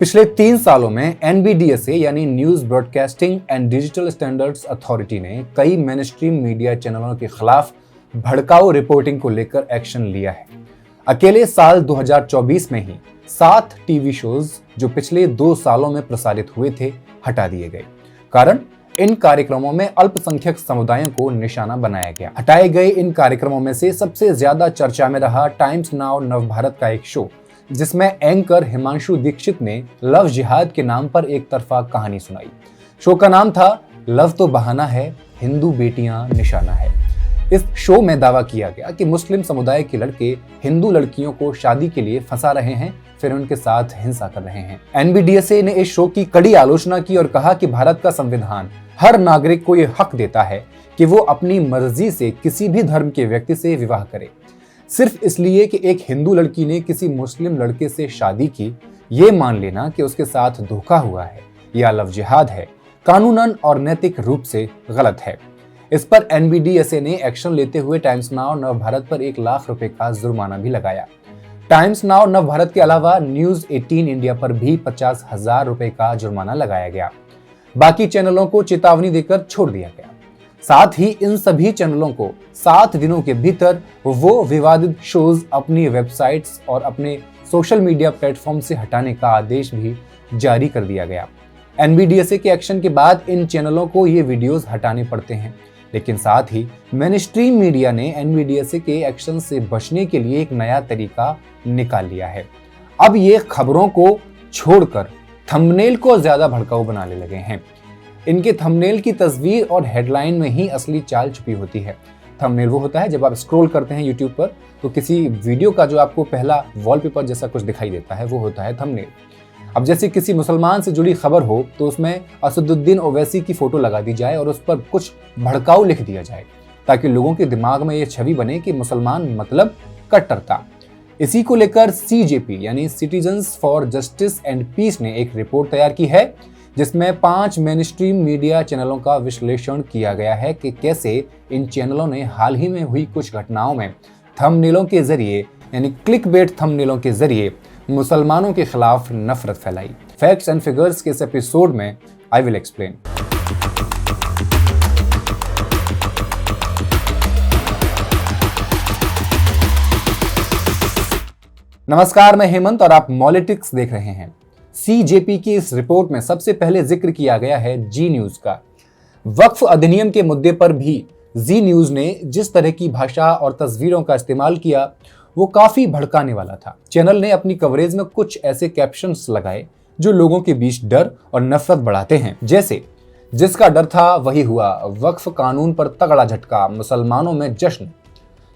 पिछले 3 सालों में एनबीडीएसए यानी news broadcasting and digital standards authority ने कई मेनस्ट्रीम मीडिया चैनलों के खिलाफ भड़काऊ रिपोर्टिंग को लेकर एक्शन लिया है। अकेले साल 2024 में ही 7 टीवी शोज जो पिछले 2 सालों में प्रसारित हुए थे हटा दिए गए। कारण इन कार्यक्रमों में अल्पसंख्यक समुदायों को निशाना बनाया गया। हटाए गए इन कार्यक्रमों में से सबसे ज्यादा चर्चा में रहा टाइम्स नाउ नवभारत का एक शो, जिसमें एंकर हिमांशु दीक्षित ने लव जिहाद के नाम पर एक तरफा कहानी सुनाई। शो का नाम था लव तो बहाना है, हिंदू बेटियां निशाना है। इस शो में दावा किया गया कि मुस्लिम समुदाय के लड़के हिंदू लड़कियों को शादी के लिए फंसा रहे हैं, फिर उनके साथ हिंसा कर रहे हैं। एनबीडीएसए ने इस शो की कड़ी आलोचना की और कहा कि भारत का संविधान हर नागरिक को यह हक देता है कि वो अपनी मर्जी से किसी भी धर्म के व्यक्ति से विवाह करे। सिर्फ इसलिए कि एक हिंदू लड़की ने किसी मुस्लिम लड़के से शादी की, ये मान लेना कि उसके साथ धोखा हुआ है या लव जिहाद है, कानूनन और नैतिक रूप से गलत है। इस पर एनबीडीएसए ने एक्शन लेते हुए टाइम्स नाउ नवभारत पर 1 लाख रुपए का जुर्माना भी लगाया। टाइम्स नाउ नवभारत के अलावा न्यूज 18 इंडिया पर भी 50,000 रुपए का जुर्माना लगाया गया। बाकी चैनलों को चेतावनी देकर छोड़ दिया गया। साथ ही इन सभी चैनलों को 7 दिनों के भीतर वो विवादित शोज अपनी वेबसाइट्स और अपने सोशल मीडिया प्लेटफॉर्म से हटाने का आदेश भी जारी कर दिया गया। एनबीडीएसए के एक्शन के बाद इन चैनलों को ये वीडियोस हटाने पड़ते हैं, लेकिन साथ ही मेनस्ट्रीम मीडिया ने एनबीडीएसए के एक्शन से बचने के लिए एक नया तरीका निकाल लिया है। अब ये खबरों को छोड़कर थंबनेल को ज्यादा भड़काऊ बनाने लगे हैं। इनके थंबनेल की तस्वीर और हेडलाइन में ही असली चाल छुपी होती है। थंबनेल वो होता है जब आप स्क्रॉल करते हैं यूट्यूब पर तो किसी वीडियो का जो आपको पहला वॉलपेपर जैसा कुछ दिखाई देता है, वो होता है थंबनेल। अब जैसे किसी मुसलमान से जुड़ी खबर हो तो उसमें असदुद्दीन ओवैसी की फोटो लगा दी जाए और उस पर कुछ भड़काऊ लिख दिया जाए, ताकि लोगों के दिमाग में ये छवि बने कि मुसलमान मतलब कट्टरता। इसी को लेकर सीजेपी यानी citizens for justice and peace ने एक रिपोर्ट तैयार की है, जिसमें 5 मेनस्ट्रीम मीडिया चैनलों का विश्लेषण किया गया है कि कैसे इन चैनलों ने हाल ही में हुई कुछ घटनाओं में थंबनेलों के जरिए यानी क्लिकबेट थंबनेलों के जरिए मुसलमानों के खिलाफ नफरत फैलाई। फैक्ट्स एंड फिगर्स के इस एपिसोड में आई विल एक्सप्लेन। नमस्कार, मैं हेमंत और आप मॉलिटिक्स देख रहे हैं। सीजेपी की इस रिपोर्ट में सबसे पहले जिक्र किया गया है जी न्यूज का। वक्फ अधिनियम के मुद्दे पर भी जी न्यूज ने जिस तरह की भाषा और तस्वीरों का इस्तेमाल किया वो काफी भड़काने वाला था। चैनल ने अपनी कवरेज में कुछ ऐसे कैप्शंस लगाए जो लोगों के बीच डर और नफरत बढ़ाते हैं, जैसे जिसका डर था वही हुआ, वक्फ कानून पर तगड़ा झटका, मुसलमानों में जश्न,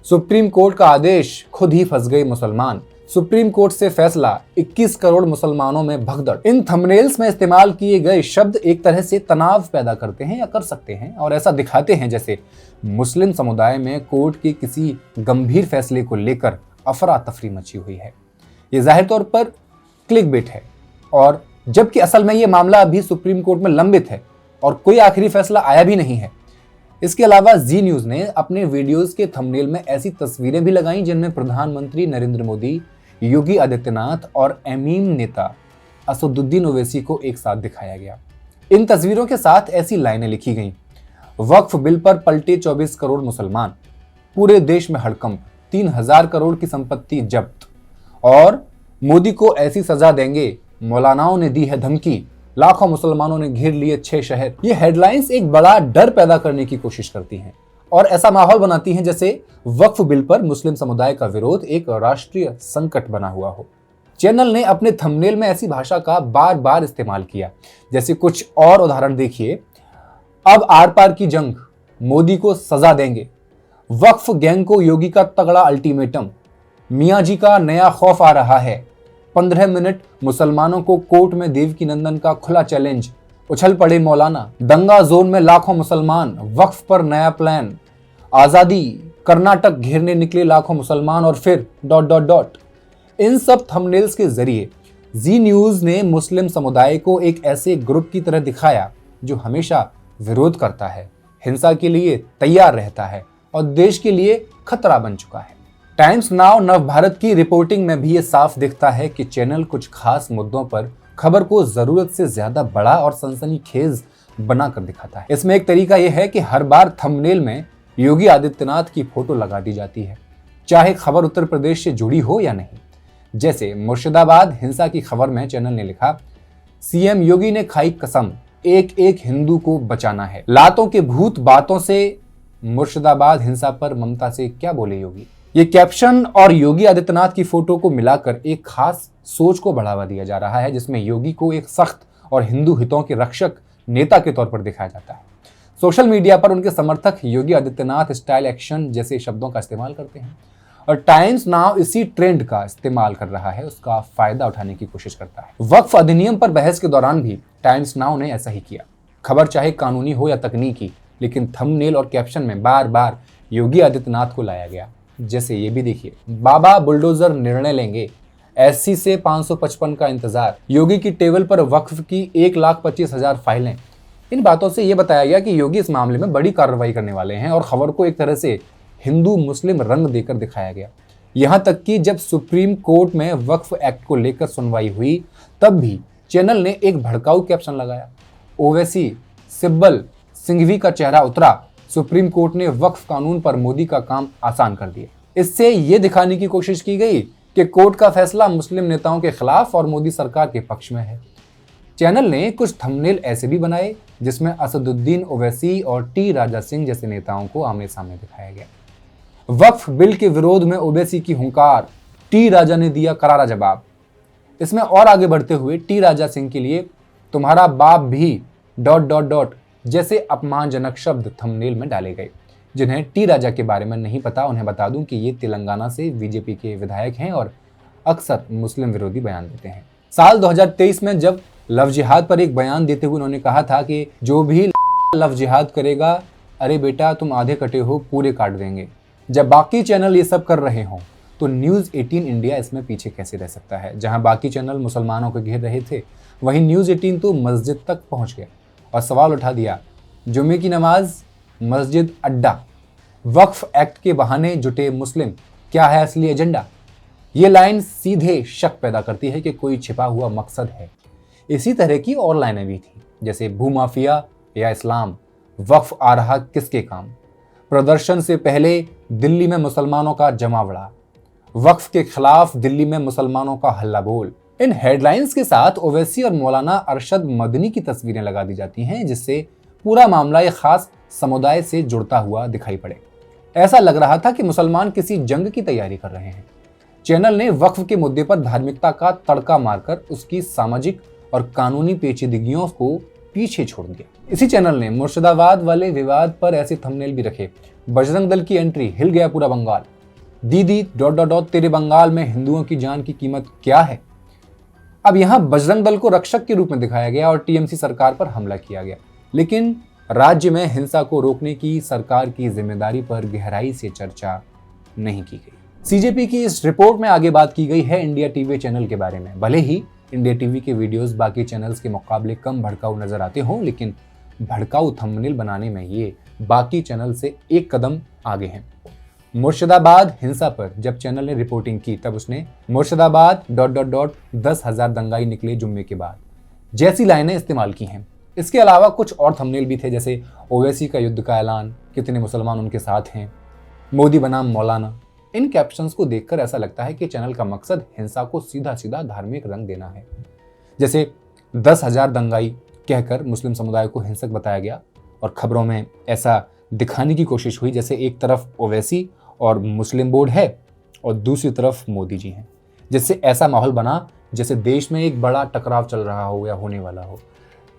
सुप्रीम कोर्ट का आदेश, खुद ही फंस गए मुसलमान, सुप्रीम कोर्ट से फैसला, 21 करोड़ मुसलमानों में भगदड़। इन थंबनेल्स में इस्तेमाल किए गए शब्द एक तरह से तनाव पैदा करते हैं या कर सकते हैं और ऐसा दिखाते हैं जैसे मुस्लिम समुदाय में कोर्ट के किसी गंभीर फैसले को लेकर अफरा तफरी मची हुई है। ये जाहिर तौर पर क्लिकबेट है, और जबकि असल में ये मामला अभी सुप्रीम कोर्ट में लंबित है और कोई आखिरी फैसला आया भी नहीं है। इसके अलावा जी न्यूज ने अपने वीडियोस के थंबनेल में ऐसी तस्वीरें भी लगाई जिनमें प्रधानमंत्री नरेंद्र मोदी, योगी आदित्यनाथ और एमीम नेता असदुद्दीन ओवैसी को एक साथ दिखाया गया। इन तस्वीरों के साथ ऐसी लाइनें लिखी गईं, वक्फ बिल पर पलटे 24 करोड़ मुसलमान, पूरे देश में हड़कंप, 3000 करोड़ की संपत्ति जब्त, और मोदी को ऐसी सजा देंगे, मौलानाओं ने दी है धमकी, लाखों मुसलमानों ने घेर लिए 6 शहर। ये हेडलाइंस एक बड़ा डर पैदा करने की कोशिश करती हैं और ऐसा माहौल बनाती हैं जैसे वक्फ बिल पर मुस्लिम समुदाय का विरोध एक राष्ट्रीय संकट बना हुआ हो। चैनल ने अपने थंबनेल में ऐसी भाषा का बार बार इस्तेमाल किया, जैसे कुछ और उदाहरण देखिए। अब आर पार की जंग, मोदी को सजा देंगे, वक्फ गैंग को योगी का तगड़ा अल्टीमेटम, मियां जी का नया खौफ आ रहा है, 15 मिनट मुसलमानों को कोर्ट में देवकीनंदन का खुला चैलेंज, उछल पड़े मौलाना, दंगा जोन में लाखों मुसलमान, वक्फ पर नया प्लान, आजादी, कर्नाटक घेरने निकले लाखों मुसलमान, और फिर ... इन सब थंबनेल्स के जरिए जी न्यूज ने मुस्लिम समुदाय को एक ऐसे ग्रुप की तरह दिखाया जो हमेशा विरोध करता है, हिंसा के लिए तैयार रहता है और देश के लिए खतरा बन चुका है। टाइम्स नाउ नवभारत की रिपोर्टिंग में भी ये साफ दिखता है कि चैनल कुछ खास मुद्दों पर खबर को जरूरत से ज्यादा बड़ा और सनसनीखेज बनाकर दिखाता है। इसमें एक तरीका यह है कि हर बार थंबनेल में योगी आदित्यनाथ की फोटो लगा दी जाती है, चाहे खबर उत्तर प्रदेश से जुड़ी हो या नहीं। जैसे मुर्शिदाबाद हिंसा की खबर में चैनल ने लिखा, सीएम योगी ने खाई कसम, एक एक हिंदू को बचाना है। लातों के भूत बातों से मुर्शिदाबाद हिंसा पर ममता से क्या बोले योगी। ये कैप्शन और योगी आदित्यनाथ की फोटो को मिलाकर एक खास सोच को बढ़ावा दिया जा रहा है, जिसमें योगी को एक सख्त और हिंदू हितों के रक्षक नेता के तौर पर दिखाया जाता है। सोशल मीडिया पर उनके समर्थक योगी आदित्यनाथ स्टाइल एक्शन जैसे शब्दों का इस्तेमाल करते हैं और टाइम्स नाउ इसी ट्रेंड का इस्तेमाल कर रहा है, उसका फायदा उठाने की कोशिश करता है। वक्फ अधिनियम पर बहस के दौरान भी टाइम्स नाउ ने ऐसा ही किया। खबर चाहे कानूनी हो या तकनीकी, लेकिन थंबनेल और कैप्शन में बार बार योगी आदित्यनाथ को लाया गया। जैसे ये भी देखिए, बाबा बुलडोजर निर्णय लेंगे, एससी से 555 का इंतजार, योगी की टेबल पर वक्फ की 1,25,000 फाइलें। इन बातों से यह बताया गया कि योगी इस मामले में बड़ी कार्रवाई करने वाले हैं और खबर को एक तरह से हिंदू मुस्लिम रंग देकर दिखाया गया। यहां तक कि जब सुप्रीम कोर्ट में वक्फ एक्ट को लेकर सुनवाई हुई, तब भी चैनल ने एक भड़काऊ कैप्शन लगाया। ओवैसी, सिब्बल, सिंघवी का चेहरा उतरा, सुप्रीम कोर्ट ने वक्फ कानून पर मोदी का काम आसान कर दिया। इससे यह दिखाने की कोशिश की गई कि कोर्ट का फैसला मुस्लिम नेताओं के खिलाफ और मोदी सरकार के पक्ष में है। चैनल ने कुछ थंबनेल ऐसे भी बनाए जिसमें असदुद्दीन ओवैसी और टी राजा सिंह जैसे नेताओं को आमने सामने दिखाया गया। वक्फ बिल के विरोध में ओवैसी की हुंकार, टी राजा ने दिया करारा जवाब। इसमें और आगे बढ़ते हुए टी राजा सिंह के लिए तुम्हारा बाप भी ... जैसे अपमानजनक शब्द थंबनेल में डाले गए। जिन्हें टी राजा के बारे में नहीं पता, उन्हें बता दूं कि ये तेलंगाना से बीजेपी के विधायक हैं और अक्सर मुस्लिम विरोधी बयान देते हैं। साल 2023 में जब लव जिहाद पर एक बयान देते हुए उन्होंने कहा था कि जो भी लव जिहाद करेगा, अरे बेटा तुम आधे कटे हो, पूरे काट देंगे। जब बाकी चैनल ये सब कर रहे हों तो न्यूज़ 18 इंडिया इसमें पीछे कैसे रह सकता है। जहां बाकी चैनल मुसलमानों को घेर रहे थे, वहीं न्यूज़ 18 तो मस्जिद तक पहुंच गया और सवाल उठा दिया, जुम्मे की नमाज मस्जिद अड्डा, वक्फ एक्ट के बहाने जुटे मुस्लिम, क्या है असली एजेंडा। ये लाइन सीधे शक पैदा करती है कि कोई छिपा हुआ मकसद है। इसी तरह की और लाइनें भी थी, जैसे भूमाफिया या इस्लाम, वक्फ आ रहा किसके काम, प्रदर्शन से पहले दिल्ली में मुसलमानों का जमावड़ा, वक्फ के खिलाफ दिल्ली में मुसलमानों का हल्ला बोल। इन हेडलाइंस के साथ ओवैसी और मौलाना अरशद मदनी की तस्वीरें लगा दी जाती हैं, जिससे पूरा मामला एक खास समुदाय से जुड़ता हुआ दिखाई पड़े। ऐसा लग रहा था कि मुसलमान किसी जंग की तैयारी कर रहे हैं। चैनल ने वक्फ के मुद्दे पर धार्मिकता का तड़का मारकर उसकी सामाजिक और कानूनी पेचीदगियों को पीछे छोड़ दिया। इसी चैनल ने मुर्शिदाबाद वाले विवाद पर ऐसे थंबनेल भी रखे, बजरंग दल की एंट्री, हिल गया पूरा बंगाल, दीदी ... तेरे बंगाल में हिंदुओं की जान की कीमत क्या है। अब यहां बजरंग दल को रक्षक के रूप में दिखाया गया और टीएमसी सरकार पर हमला किया गया, लेकिन राज्य में हिंसा को रोकने की सरकार की जिम्मेदारी पर गहराई से चर्चा नहीं की गई। सीजेपी की इस रिपोर्ट में आगे बात की गई है इंडिया टीवी चैनल के बारे में। भले ही इंडिया टीवी के वीडियोस बाकी चैनल्स के मुकाबले कम भड़काऊ नजर आते हों, लेकिन भड़काऊ थंबनेल बनाने में ये बाकी चैनल से एक कदम आगे हैं। मुर्शिदाबाद हिंसा पर जब चैनल ने रिपोर्टिंग की, तब उसने मुर्शिदाबाद ... 10,000 दंगाई निकले जुम्मे के बाद जैसी लाइनें इस्तेमाल की हैं। इसके अलावा कुछ और थंबनेल भी थे, जैसे ओवैसी का युद्ध का ऐलान, कितने मुसलमान उनके साथ हैं, मोदी बनाम मौलाना। इन कैप्शंस को देखकर ऐसा लगता है कि चैनल का मकसद हिंसा को सीधा सीधा धार्मिक रंग देना है। जैसे 10,000 दंगाई कहकर मुस्लिम समुदाय को हिंसक बताया गया और खबरों में ऐसा दिखाने की कोशिश हुई जैसे एक तरफ ओवैसी और मुस्लिम बोर्ड है और दूसरी तरफ मोदी जी हैं, जिससे ऐसा माहौल बना जैसे देश में एक बड़ा टकराव चल रहा हो या होने वाला हो।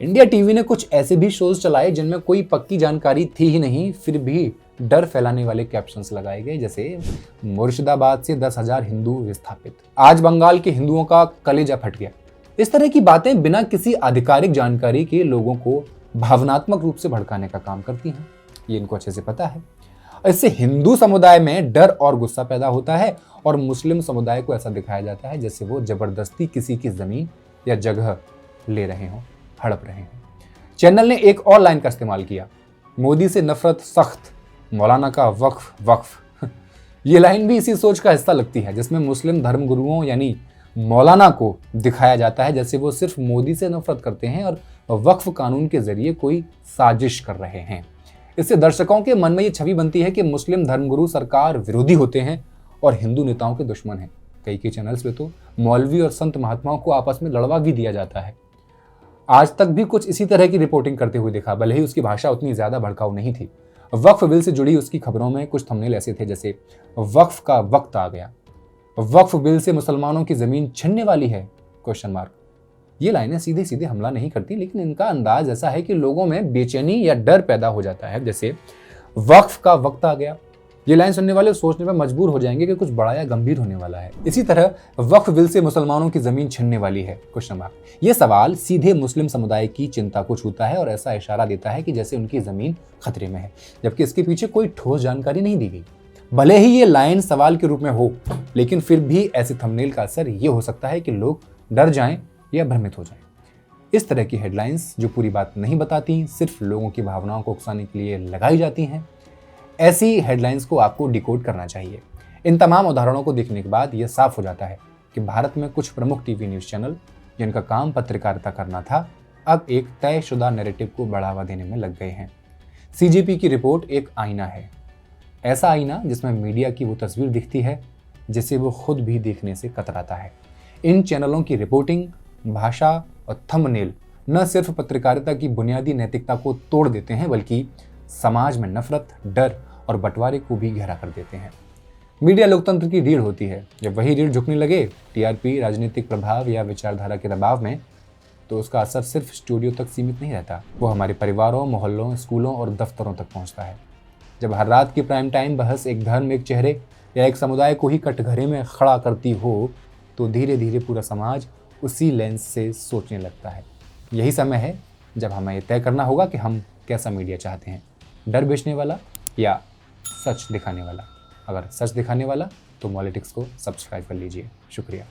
इंडिया टीवी ने कुछ ऐसे भी शोज चलाए जिनमें कोई पक्की जानकारी थी ही नहीं, फिर भी डर फैलाने वाले कैप्शंस लगाए गए, जैसे मुर्शिदाबाद से 10,000 हिंदू विस्थापित, आज बंगाल के हिंदुओं का कलेजा फट गया। इस तरह की बातें बिना किसी आधिकारिक जानकारी के लोगों को भावनात्मक रूप से भड़काने का काम करती हैं। ये इनको अच्छे से पता है। इससे हिंदू समुदाय में डर और गुस्सा पैदा होता है और मुस्लिम समुदाय को ऐसा दिखाया जाता है जैसे वो जबरदस्ती किसी की जमीन या जगह ले रहे हों, हड़प रहे हों। चैनल ने एक और लाइन का इस्तेमाल किया, मोदी से नफरत सख्त, मौलाना का वक्फ वक्फ। ये लाइन भी इसी सोच का हिस्सा लगती है, जिसमें मुस्लिम धर्मगुरुओं यानी मौलाना को दिखाया जाता है जैसे वो सिर्फ मोदी से नफरत करते हैं और वक्फ कानून के जरिए कोई साजिश कर रहे हैं। इससे दर्शकों के मन में ये छवि बनती है कि मुस्लिम धर्मगुरु सरकार विरोधी होते हैं और हिंदू नेताओं के दुश्मन हैं। कई चैनल्स पे तो मौलवी और संत महात्माओं को आपस में लड़वा भी दिया जाता है। आज तक भी कुछ इसी तरह की रिपोर्टिंग करते हुए देखा, भले ही उसकी भाषा उतनी ज्यादा भड़काऊ नहीं थी। वक्फ बिल से जुड़ी उसकी खबरों में कुछ थंबनेल ऐसे थे जैसे वक्फ का वक्त आ गया, वक्फ बिल से मुसलमानों की जमीन छिनने वाली है क्वेश्चन मार्क। ये लाइनें सीधे सीधे हमला नहीं करती, लेकिन इनका अंदाज ऐसा है कि लोगों में बेचैनी या डर पैदा हो जाता है। जैसे वक्फ का वक्त आ गया, ये लाइन सुनने वाले सोचने पर मजबूर हो जाएंगे कि कुछ बड़ा या गंभीर होने वाला है। इसी तरह वक्फ बिल से मुसलमानों की जमीन छिनने वाली है क्वेश्चन मार्क। ये सवाल सीधे मुस्लिम समुदाय की चिंता को छूता है और ऐसा इशारा देता है कि जैसे उनकी जमीन खतरे में है, जबकि इसके पीछे कोई ठोस जानकारी नहीं दी गई। भले ही ये लाइन सवाल के रूप में हो, लेकिन फिर भी ऐसे थंबनेल का असर ये हो सकता है कि लोग डर जाएं या भ्रमित हो जाएं। इस तरह की हेडलाइंस जो पूरी बात नहीं बताती, सिर्फ लोगों की भावनाओं को उकसाने के लिए लगाई जाती हैं, ऐसी हेडलाइंस को आपको डिकोड करना चाहिए। इन तमाम उदाहरणों को देखने के बाद यह साफ हो जाता है कि भारत में कुछ प्रमुख टीवी न्यूज़ चैनल जिनका काम पत्रकारिता करना था, अब एक तयशुदा नैरेटिव को बढ़ावा देने में लग गए हैं। सीजेपी की रिपोर्ट एक आईना है, ऐसा आईना जिसमें मीडिया की वो तस्वीर दिखती है जिसे वो खुद भी देखने से कतराता है। इन चैनलों की रिपोर्टिंग, भाषा और थंबनेल न सिर्फ पत्रकारिता की बुनियादी नैतिकता को तोड़ देते हैं, बल्कि समाज में नफरत, डर और बंटवारे को भी गहरा कर देते हैं। मीडिया लोकतंत्र की रीढ़ होती है। जब वही रीढ़ झुकने लगे टीआरपी, राजनीतिक प्रभाव या विचारधारा के दबाव में, तो उसका असर सिर्फ स्टूडियो तक सीमित नहीं रहता, वो हमारे परिवारों, मोहल्लों, स्कूलों और दफ्तरों तक पहुंचता है। जब हर रात की प्राइम टाइम बहस एक धर्म, एक चेहरे या एक समुदाय को ही कटघरे में खड़ा करती हो, तो धीरे धीरे पूरा समाज उसी लेंस से सोचने लगता है। यही समय है जब हमें यह तय करना होगा कि हम कैसा मीडिया चाहते हैं, डर बेचने वाला या सच दिखाने वाला। अगर सच दिखाने वाला तो मॉलिटिक्स को सब्सक्राइब कर लीजिए। शुक्रिया।